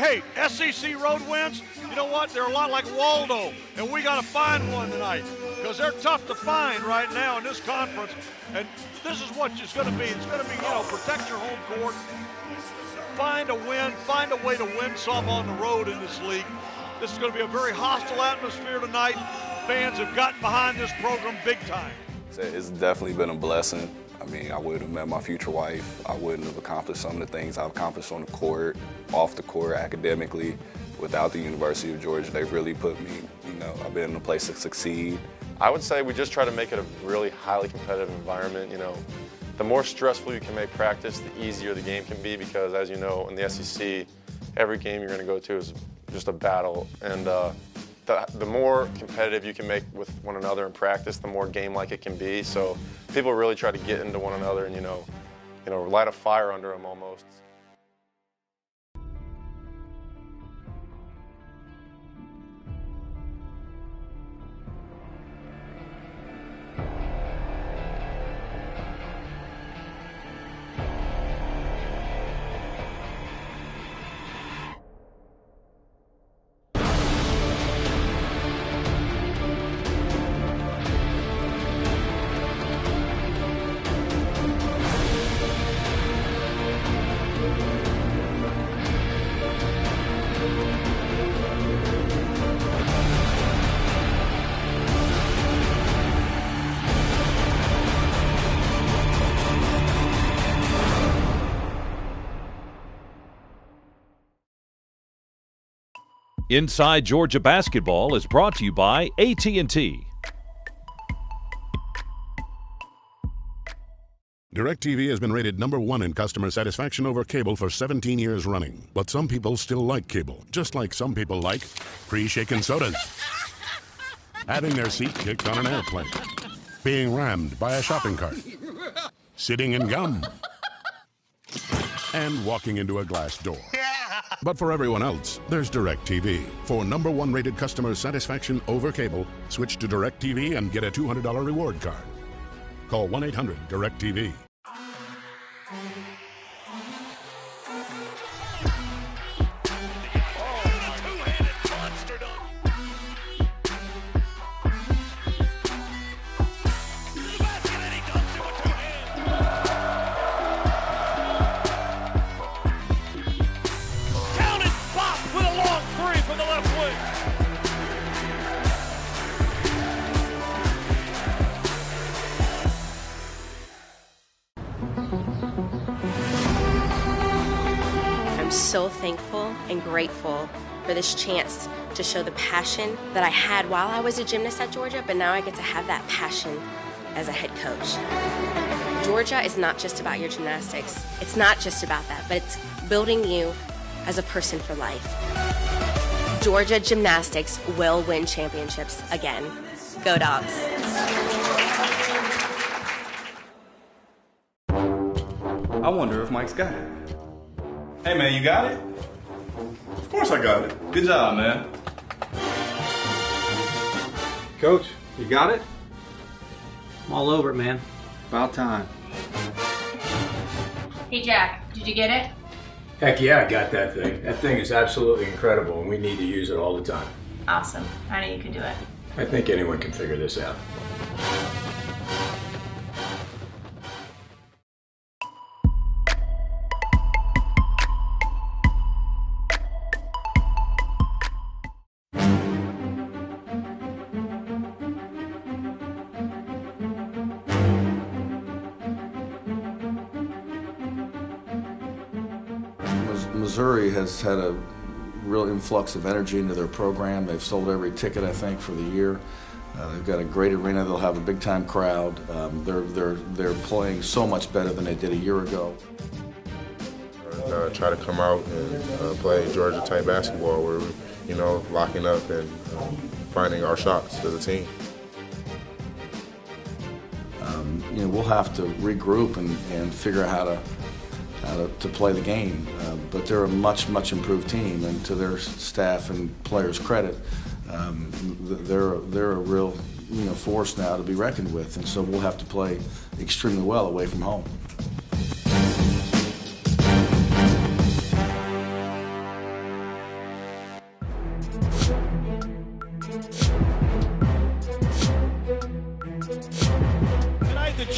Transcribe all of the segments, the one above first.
hey, SEC road wins, you know what? They're a lot like Waldo, and we got to find one tonight because they're tough to find right now in this conference. And this is what it's going to be. It's going to be, you know, protect your home court, find a win, find a way to win some on the road in this league. This is going to be a very hostile atmosphere tonight. Fans have gotten behind this program big time. It's definitely been a blessing. I mean, I wouldn't have met my future wife. I wouldn't have accomplished some of the things I've accomplished on the court, off the court, academically, without the University of Georgia. They've really put me, you know, I've been in a place to succeed. I would say we just try to make it a really highly competitive environment. You know, the more stressful you can make practice, the easier the game can be because, as you know, in the SEC, every game you're going to go to is just a battle. And the more competitive you can make with one another in practice, the more game-like it can be. So people really try to get into one another and, you know, light a fire under them almost. Inside Georgia Basketball is brought to you by AT&T. DIRECTV has been rated #1 in customer satisfaction over cable for 17 years running. But some people still like cable, just like some people like pre-shaken sodas, having their seat kicked on an airplane, being rammed by a shopping cart, sitting in gum, and walking into a glass door. But for everyone else, there's DIRECTV. For #1 rated customer satisfaction over cable, switch to DIRECTV and get a $200 reward card. Call 1-800-DIRECTV. So thankful and grateful for this chance to show the passion that I had while I was a gymnast at Georgia, but now I get to have that passion as a head coach. Georgia is not just about your gymnastics. It's not just about that, but it's building you as a person for life. Georgia gymnastics will win championships again. Go Dogs. I wonder if Mike's got it. Hey man, you got it? Of course I got it. Good job, man. Coach, you got it? I'm all over it, man. About time. Hey Jack, did you get it? Heck yeah, I got that thing. That thing is absolutely incredible and we need to use it all the time. Awesome. I know you can do it. I think anyone can figure this out. Missouri has had a real influx of energy into their program. They've sold every ticket, I think, for the year. They've got a great arena. They'll have a big-time crowd. They're playing so much better than they did a year ago. Try to come out and play Georgia-type basketball where we're, you know, locking up and finding our shots as a team. You know, we'll have to regroup and figure out how to play the game. But they're a much improved team, and to their staff and players' credit, they're a real force now to be reckoned with, and so we'll have to play extremely well away from home.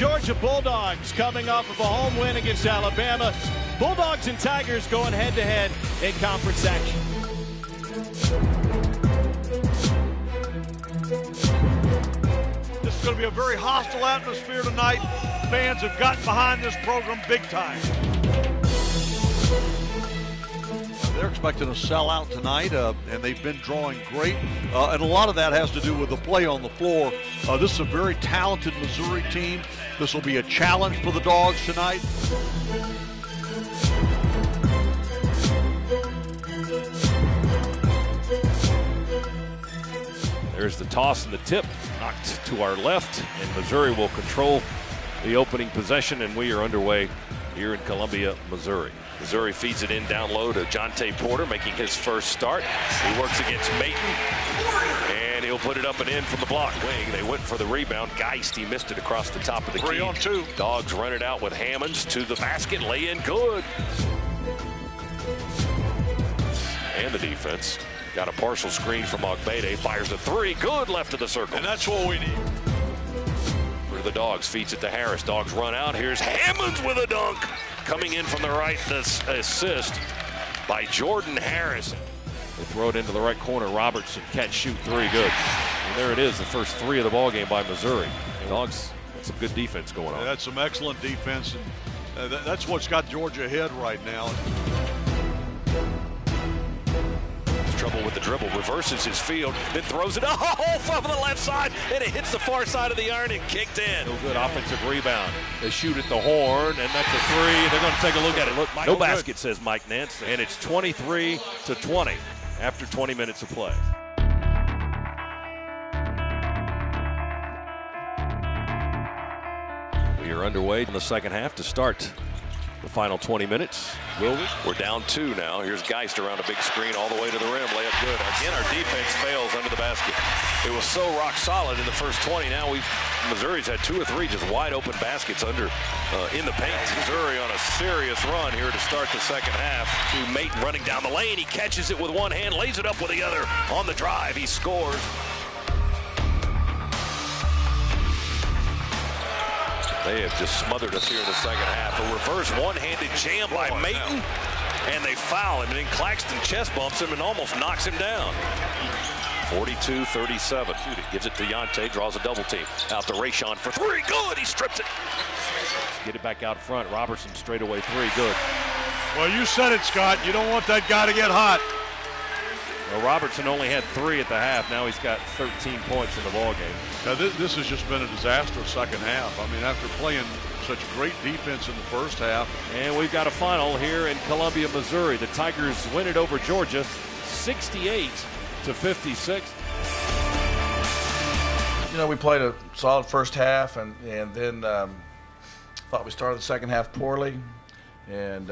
Georgia Bulldogs coming off of a home win against Alabama. Bulldogs and Tigers going head-to-head in conference action. This is going to be a very hostile atmosphere tonight. Fans have gotten behind this program big time. They're expecting a sellout tonight, and they've been drawing great. And a lot of that has to do with the play on the floor. This is a very talented Missouri team. This will be a challenge for the Dogs tonight. There's the toss and the tip, knocked to our left, and Missouri will control the opening possession, and we are underway here in Columbia, Missouri. Missouri feeds it in down low to Jonte Porter, making his first start. He works against Maton, and he'll put it up and in from the block wing. They went for the rebound. Geist, he missed it across the top of the key. 3 on 2. Dogs run it out with Hammonds to the basket, lay in good. And the defense got a partial screen from Ogbede, fires a 3, good left of the circle. And that's what we need. For the Dogs, feeds it to Harris. Dogs run out. Here's Hammonds with a dunk. Coming in from the right, this assist by Jordan Harris. They throw it into the right corner. Robertson catch, shoot 3, good. And there it is, the first 3 of the ball game by Missouri. Dogs, that's some good defense going on. Yeah, that's some excellent defense, and that's what's got Georgia ahead right now. Trouble with the dribble, reverses his field, then throws it from the left side, and it hits the far side of the iron and kicked in. No good offensive rebound. They shoot at the horn, and that's a 3. They're going to take a look at it. Look, no basket, says Mike Nance, and it's 23-20 after 20 minutes of play. We are underway in the second half to start the final 20 minutes. Will we? We're down 2 now. Here's Geist around a big screen all the way to the rim. Layup good. Again, our defense fails under the basket. It was so rock solid in the first 20. Now Missouri's had 2 or 3 just wide open baskets under in the paint. Missouri on a serious run here to start the second half. To Maton running down the lane. He catches it with one hand, lays it up with the other. On the drive, he scores. They have just smothered us here in the second half. A reverse one-handed jam by Maton, and they foul him. And then Claxton chest bumps him and almost knocks him down. 42-37. Gives it to Yante, draws a double team. Out to Rayshon for 3, good, he strips it. Get it back out front. Robertson straight away 3, good. Well, you said it, Scott. You don't want that guy to get hot. Well, Robertson only had 3 at the half. Now he's got 13 points in the ball game. Now, this has just been a disastrous second half. I mean, after playing such great defense in the first half. And we've got a final here in Columbia, Missouri. The Tigers win it over Georgia, 68-56. You know, we played a solid first half, and then thought we started the second half poorly, and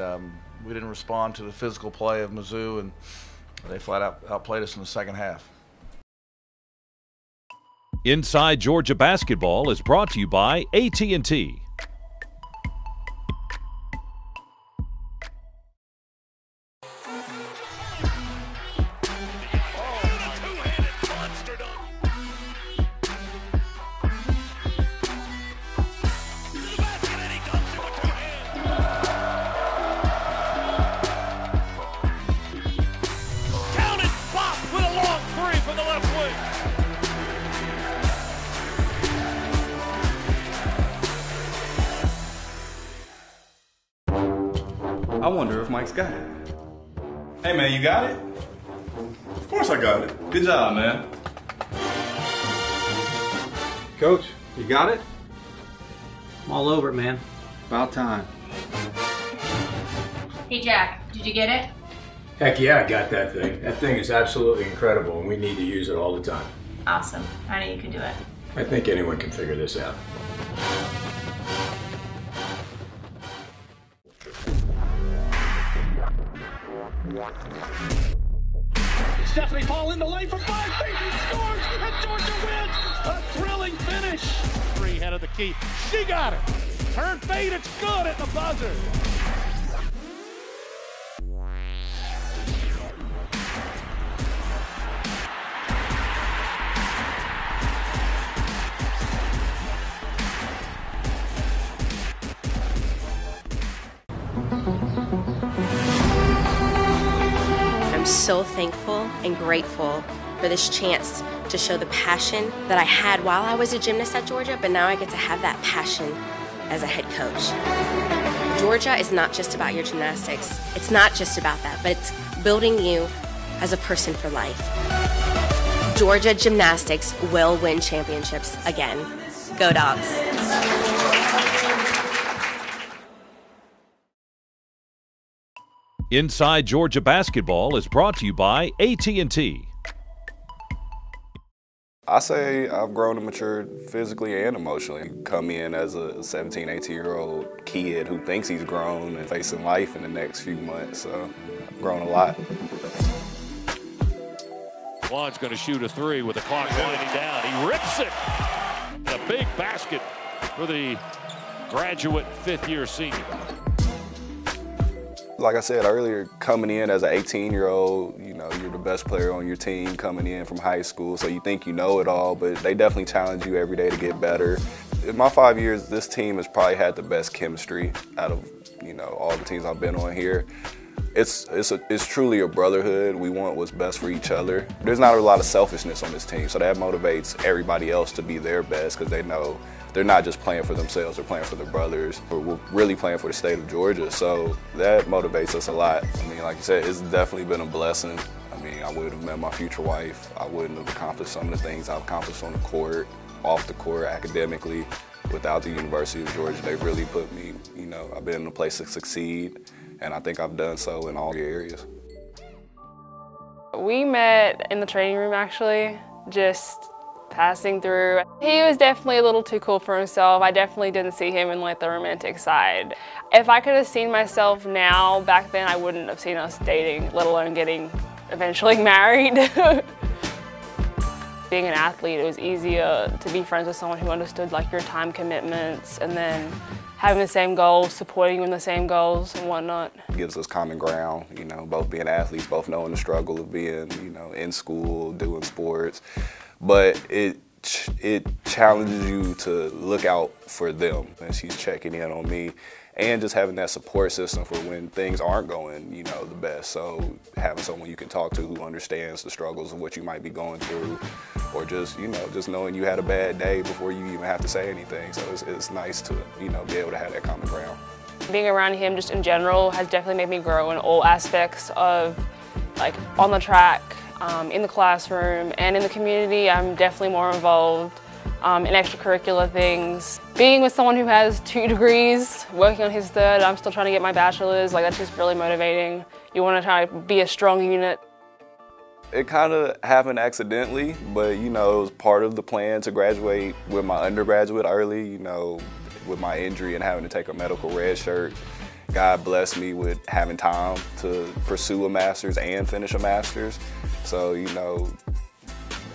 we didn't respond to the physical play of Mizzou, and they flat out outplayed us in the second half. Inside Georgia Basketball is brought to you by AT&T. I wonder if Mike's got it. Hey, man, you got it? Of course I got it. Good job, man. Coach, you got it? I'm all over it, man. About time. Hey, Jack, did you get it? Heck yeah, I got that thing. That thing is absolutely incredible, and we need to use it all the time. Awesome. I know you can do it. I think anyone can figure this out. Stephanie Paul in the lane for 5 feet. He scores, and Georgia wins. A thrilling finish. 3 head of the key. She got it. Turn fade. It's good at the buzzer. I'm so thankful and grateful for this chance to show the passion that I had while I was a gymnast at Georgia, but now I get to have that passion as a head coach. Georgia is not just about your gymnastics. It's not just about that, but it's building you as a person for life. Georgia gymnastics will win championships again. Go Dogs. Inside Georgia Basketball is brought to you by AT&T. I say I've grown and matured physically and emotionally. Come in as a 17, 18-year-old kid who thinks he's grown and facing life in the next few months, so I've grown a lot. Juan's going to shoot a three with the clock winding down. He rips it. A big basket for the graduate fifth-year senior. Like I said earlier, coming in as an 18-year-old, you know, you're the best player on your team coming in from high school, so you think you know it all, but they definitely challenge you every day to get better. In my 5 years, this team has probably had the best chemistry out of, you know, all the teams I've been on here. It's truly a brotherhood. We want what's best for each other. There's not a lot of selfishness on this team, so that motivates everybody else to be their best because they know they're not just playing for themselves, they're playing for their brothers. We're really playing for the state of Georgia, so that motivates us a lot. I mean, like you said, it's definitely been a blessing. I mean, I wouldn't have met my future wife. I wouldn't have accomplished some of the things I've accomplished on the court, off the court, academically, without the University of Georgia. They've really put me, you know, I've been in a place to succeed, and I think I've done so in all areas. We met in the training room, actually, just passing through. He was definitely a little too cool for himself. I definitely didn't see him in like the romantic side. If I could have seen myself now, back then, I wouldn't have seen us dating, let alone getting eventually married. Being an athlete, it was easier to be friends with someone who understood like your time commitments and then having the same goals, supporting you in the same goals and whatnot. It gives us common ground, you know, both being athletes, both knowing the struggle of being, you know, in school, doing sports. But it challenges you to look out for them, and she's checking in on me, and just having that support system for when things aren't going, you know, the best. So having someone you can talk to who understands the struggles of what you might be going through, or just, you know, just knowing you had a bad day before you even have to say anything. So it's nice to, you know, be able to have that common ground. Being around him just in general has definitely made me grow in all aspects of, like, on the track, in the classroom, and in the community. I'm definitely more involved in extracurricular things. Being with someone who has 2 degrees, working on his 3rd, I'm still trying to get my bachelor's, like that's just really motivating. You want to try to be a strong unit. It kind of happened accidentally, but you know, it was part of the plan to graduate with my undergraduate early, you know, with my injury and having to take a medical red shirt. God blessed me with having time to pursue a master's and finish a master's. So, you know,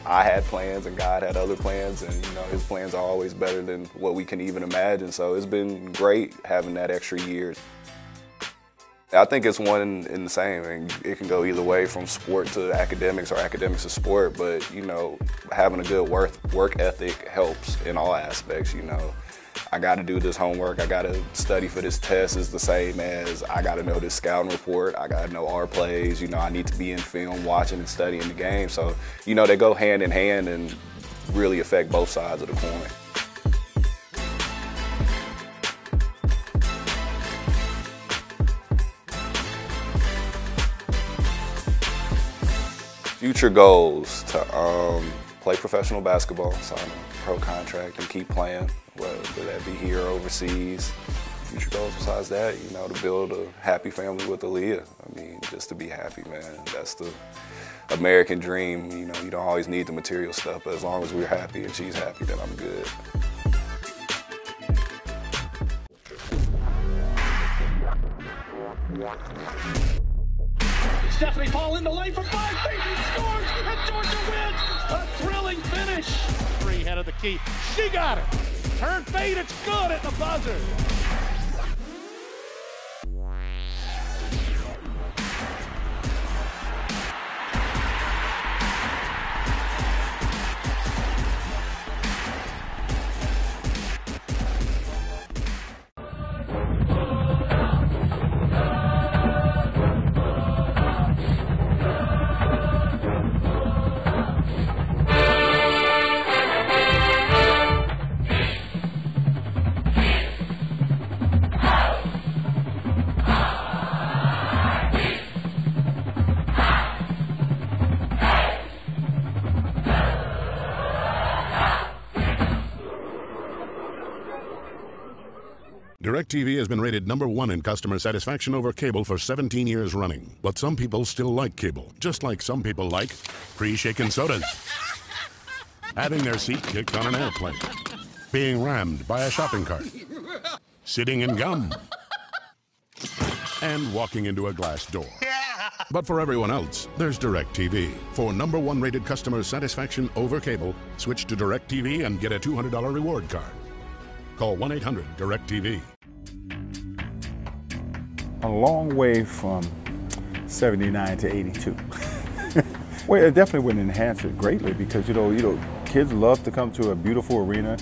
I had plans and God had other plans, and you know, his plans are always better than what we can even imagine. So it's been great having that extra year. I think it's one and the same, and it can go either way, from sport to academics or academics to sport, but you know, having a good work ethic helps in all aspects, you know. I got to do this homework, I got to study for this test is the same as I got to know this scouting report, I got to know our plays, you know, I need to be in film watching and studying the game. So, you know, they go hand in hand and really affect both sides of the coin. Future goals to play professional basketball, sign a pro contract and keep playing, whether that be here or overseas. Future goals besides that, you know, to build a happy family with Aaliyah. I mean, just to be happy, man. That's the American dream. You know, you don't always need the material stuff, but as long as we're happy and she's happy, then I'm good. Stephanie Paul in the lane for 5 feet, he scores, and Georgia wins! A thrilling finish! 3 head of the key, she got it! Turn fade, it's good at the buzzer! DIRECTV has been rated #1 in customer satisfaction over cable for 17 years running. But some people still like cable, just like some people like pre-shaken sodas, having their seat kicked on an airplane, being rammed by a shopping cart, sitting in gum, and walking into a glass door. But for everyone else, there's DIRECTV. For #1 rated customer satisfaction over cable, switch to DIRECTV and get a $200 reward card. Call 1-800-DIRECTV. A long way from 79 to 82. Well, it definitely would enhance it greatly because, you know, kids love to come to a beautiful arena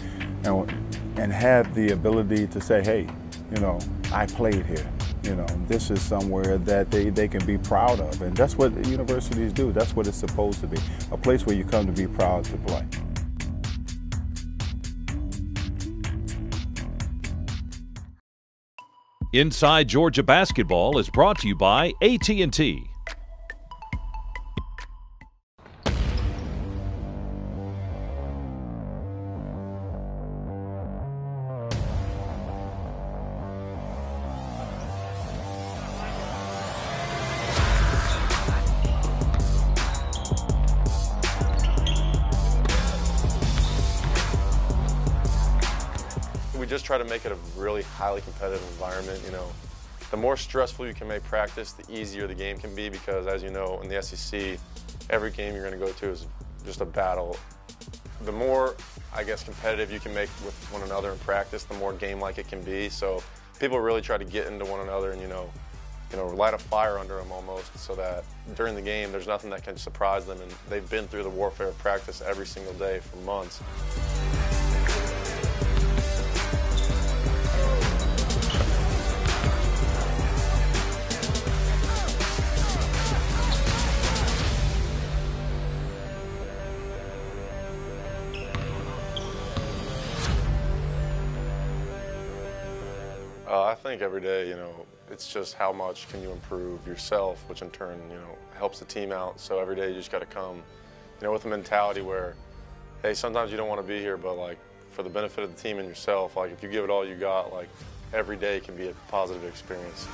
and have the ability to say, hey, you know, I played here. You know, this is somewhere that they can be proud of. And that's what universities do. That's what it's supposed to be. A place where you come to be proud to play. Inside Georgia Basketball is brought to you by AT&T. We just try to make it a really highly competitive environment. You know, the more stressful you can make practice, the easier the game can be because, as you know, in the SEC, every game you're going to go to is just a battle. The more, I guess, competitive you can make with one another in practice, the more game-like it can be. So people really try to get into one another and, you know, light a fire under them almost so that during the game there's nothing that can surprise them, and they've been through the warfare of practice every single day for months. I think every day, you know, it's just how much can you improve yourself, which in turn, you know, helps the team out. So every day you just got to come, you know, with a mentality where, hey, sometimes you don't want to be here, but like for the benefit of the team and yourself, like if you give it all you got, like every day can be a positive experience.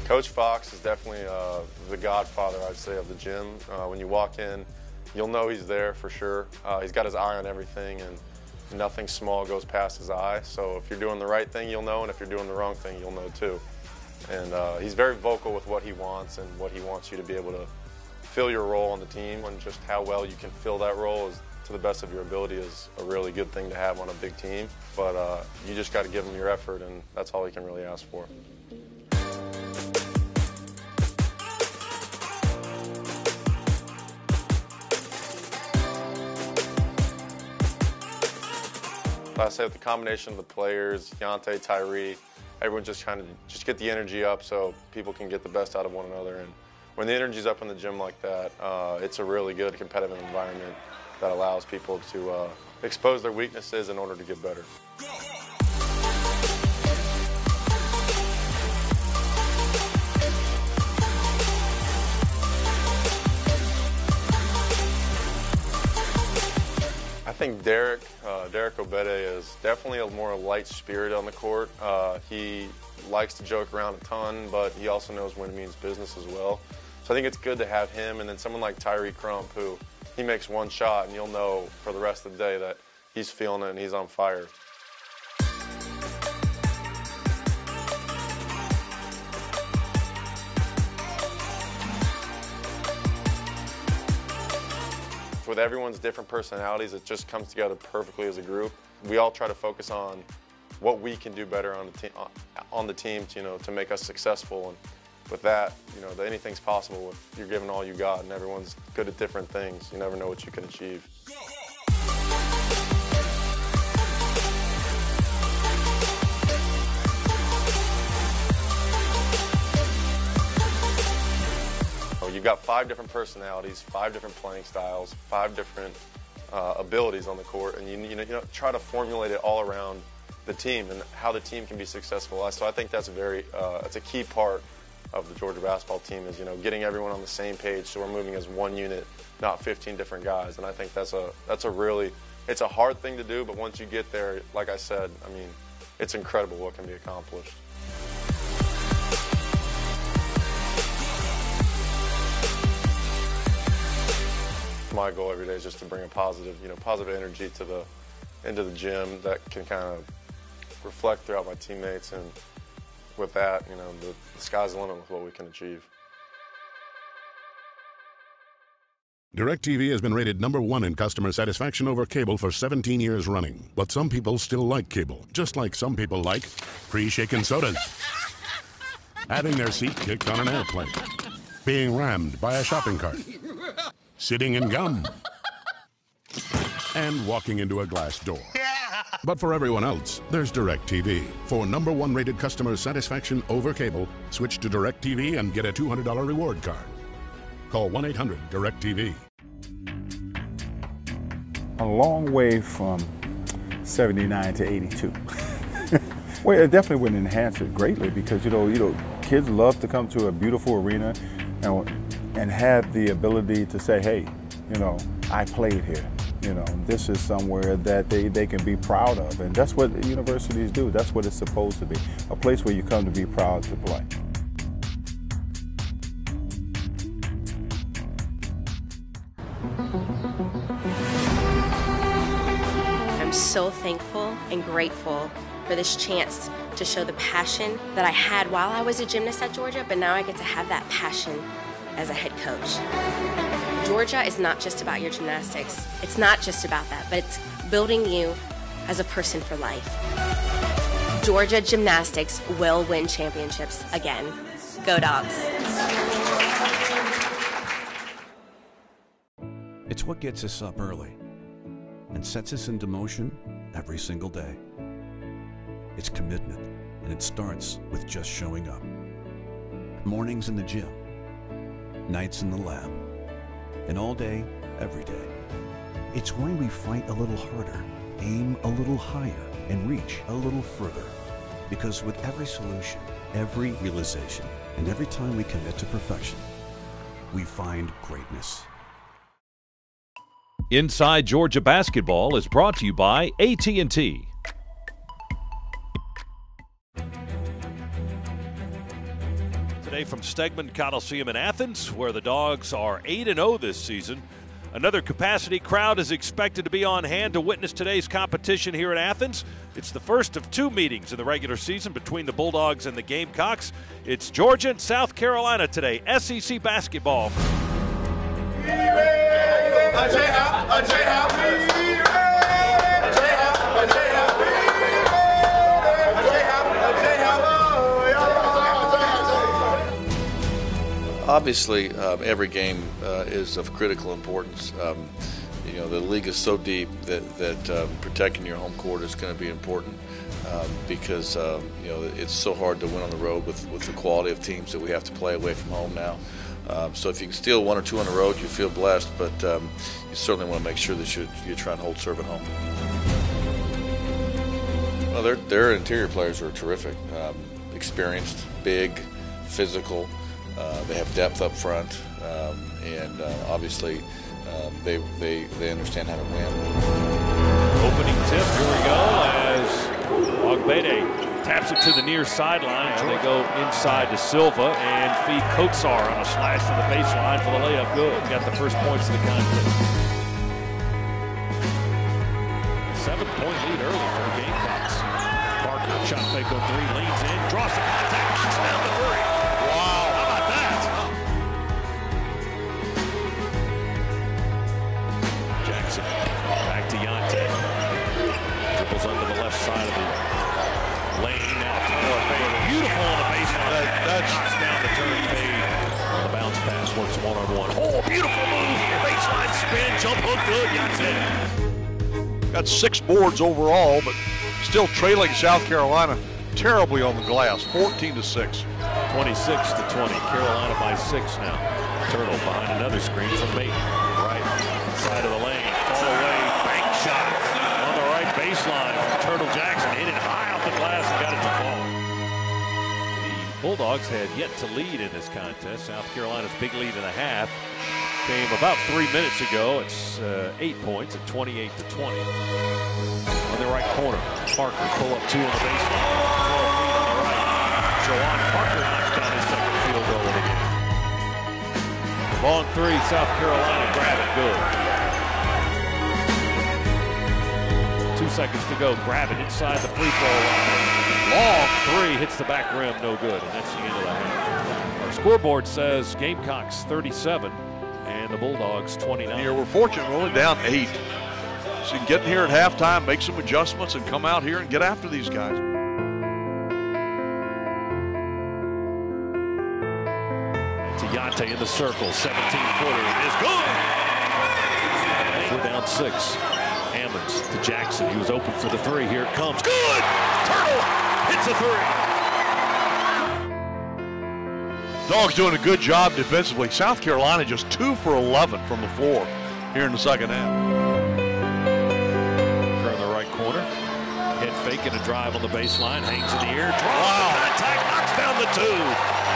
Coach Fox is definitely the godfather, I'd say, of the gym. When you walk in, you'll know he's there for sure. He's got his eye on everything, and nothing small goes past his eye. So if you're doing the right thing, you'll know, and if you're doing the wrong thing, you'll know too. And he's very vocal with what he wants and what he wants you to be able to fill your role on the team, and just how well you can fill that role is, to the best of your ability, is a really good thing to have on a big team. But you just got to give him your effort, and that's all he can really ask for. I say with the combination of the players, Yante, Tyree, everyone just kind of get the energy up so people can get the best out of one another. And when the energy's up in the gym like that, it's a really good competitive environment that allows people to expose their weaknesses in order to get better. I think Derek Obede is definitely a more light spirit on the court. He likes to joke around a ton, but he also knows when it means business as well. So I think it's good to have him, and then someone like Tyree Crump, who he makes one shot and you'll know for the rest of the day that he's feeling it and he's on fire. With everyone's different personalities, it just comes together perfectly as a group. We all try to focus on what we can do better on the team, to make us successful. And with that, anything's possible if you're giving all you got, and everyone's good at different things. You never know what you can achieve. You've got 5 different personalities, 5 different playing styles, 5 different abilities on the court, and you try to formulate it all around the team and how the team can be successful. So I think that's that's a key part of the Georgia basketball team is getting everyone on the same page, so we're moving as one unit, not 15 different guys. And I think it's a hard thing to do, but once you get there, like I said, I mean, it's incredible what can be accomplished. My goal every day is just to bring a positive energy into the gym that can kind of reflect throughout my teammates, and with that, the sky's the limit with what we can achieve. DIRECTV has been rated #1 in customer satisfaction over cable for 17 years running. But some people still like cable, just like some people like pre-shaken sodas, having their seat kicked on an airplane, being rammed by a shopping cart, sitting in gum, and walking into a glass door. But for everyone else, there's DIRECTV. For #1 rated customer satisfaction over cable, switch to DIRECTV and get a $200 reward card. Call 1-800-DIRECTV. A long way from 79 to 82. Well, it definitely would enhance it greatly because kids love to come to a beautiful arena and have the ability to say, hey, I played here. This is somewhere that they can be proud of, and that's what universities do. That's what it's supposed to be, a place where you come to be proud to play. I'm so thankful and grateful for this chance to show the passion that I had while I was a gymnast at Georgia, but now I get to have that passion as a head coach. Georgia is not just about your gymnastics. It's not just about that, but it's building you as a person for life. Georgia gymnastics will win championships again. Go Dogs. It's what gets us up early and sets us into motion every single day. It's commitment, and it starts with just showing up. Mornings in the gym, nights in the lab, and all day, every day. It's why we fight a little harder, aim a little higher, and reach a little further. Because with every solution, every realization, and every time we commit to perfection, we find greatness. Inside Georgia Basketball is brought to you by AT&T. Today from Stegman Coliseum in Athens, where the Dogs are 8-0 this season. Another capacity crowd is expected to be on hand to witness today's competition here in Athens. It's the first of 2 meetings in the regular season between the Bulldogs and the Gamecocks. It's Georgia and South Carolina today, SEC basketball. Obviously, every game is of critical importance. The league is so deep that protecting your home court is going to be important because it's so hard to win on the road with the quality of teams that we have to play away from home now. So if you can steal 1 or 2 on the road, you feel blessed, but you certainly want to make sure that you try and hold serve at home. Well, their interior players are terrific, experienced, big, physical. They have depth up front, and obviously they understand how to win. Opening tip, here we go, as Ogbede taps it to the near sideline, and they go inside to Silva and feed Kotsar on a slash from the baseline for the layup. Good. Got the first points of the contest. 7-point lead early for the Gamecocks. Parker, shot fake on 3, leans in, draws the contact, knocks down the 3. Wow, how about that? Jackson, back to Yante. Dribbles under the left side of the lane now. Beautiful on the baseline. That knocks down the turn fade. The bounce pass works one-on-one. Oh, beautiful move. Baseline spin, jump hook, good. Yante. Got 6 boards overall, but still trailing South Carolina terribly on the glass, 14-6. 26-20. Carolina by 6 now. Turtle behind another screen from Mate. Right side of the lane. Fall away. Bulldogs had yet to lead in this contest. South Carolina's big lead in the half came about 3 minutes ago. It's 8 points at 28-20. On the right corner, Parker pull up 2 on the baseline. 12 feet on the right. Jawan Parker knocks down his second field goal of the game. Long 3, South Carolina, grab it, good. 2 seconds to go, grab it inside the free throw line. Long 3 hits the back rim, no good, and that's the end of the half. Our scoreboard says Gamecocks 37 and the Bulldogs 29. Here we're fortunate, we're only down 8. So you can get in here at halftime, make some adjustments, and come out here and get after these guys. Yante in the circle, 17-footer is good. We're down 6. Hammonds to Jackson. He was open for the 3. Here it comes. Good! Turtle hits a 3. Dogs doing a good job defensively. South Carolina just 2 for 11 from the floor here in the second half. In the right corner. Head fake and a drive on the baseline. Hangs in the air. Draws the contact. Knocks down the 2.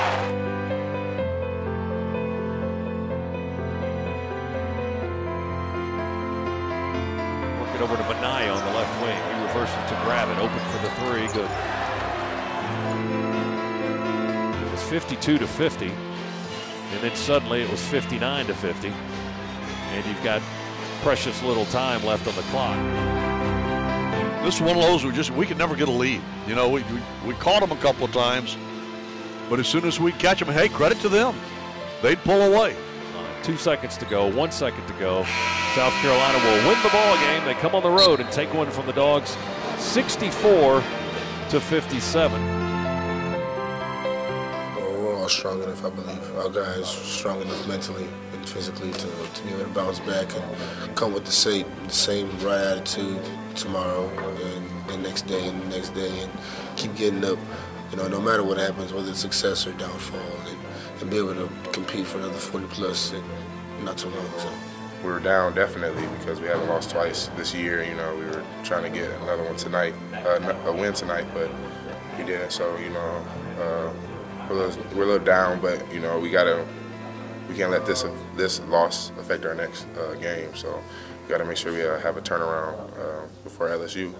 Over to Benai on the left wing. He reverses to grab it. Open for the 3. Good. It was 52-50. And then suddenly it was 59-50. And you've got precious little time left on the clock. This is one of those we could never get a lead. You know, we caught them a couple of times, but as soon as we catch them, hey, credit to them. They'd pull away. 2 seconds to go, 1 second to go. South Carolina will win the ball game. They come on the road and take one from the Dogs, 64-57. We're all strong enough, I believe. Our guys are strong enough mentally and physically to be able to bounce back and come with the same right attitude tomorrow and the next day and the next day and keep getting up. You know, no matter what happens, whether it's success or downfall, and be able to compete for another 40+ in not too long. So. We were down definitely because we haven't lost twice this year. You know, we were trying to get another one tonight, a win tonight, but we didn't. So, you know, we're a little down, but you know, we can't let this loss affect our next game. So, we got to make sure we have a turnaround before LSU.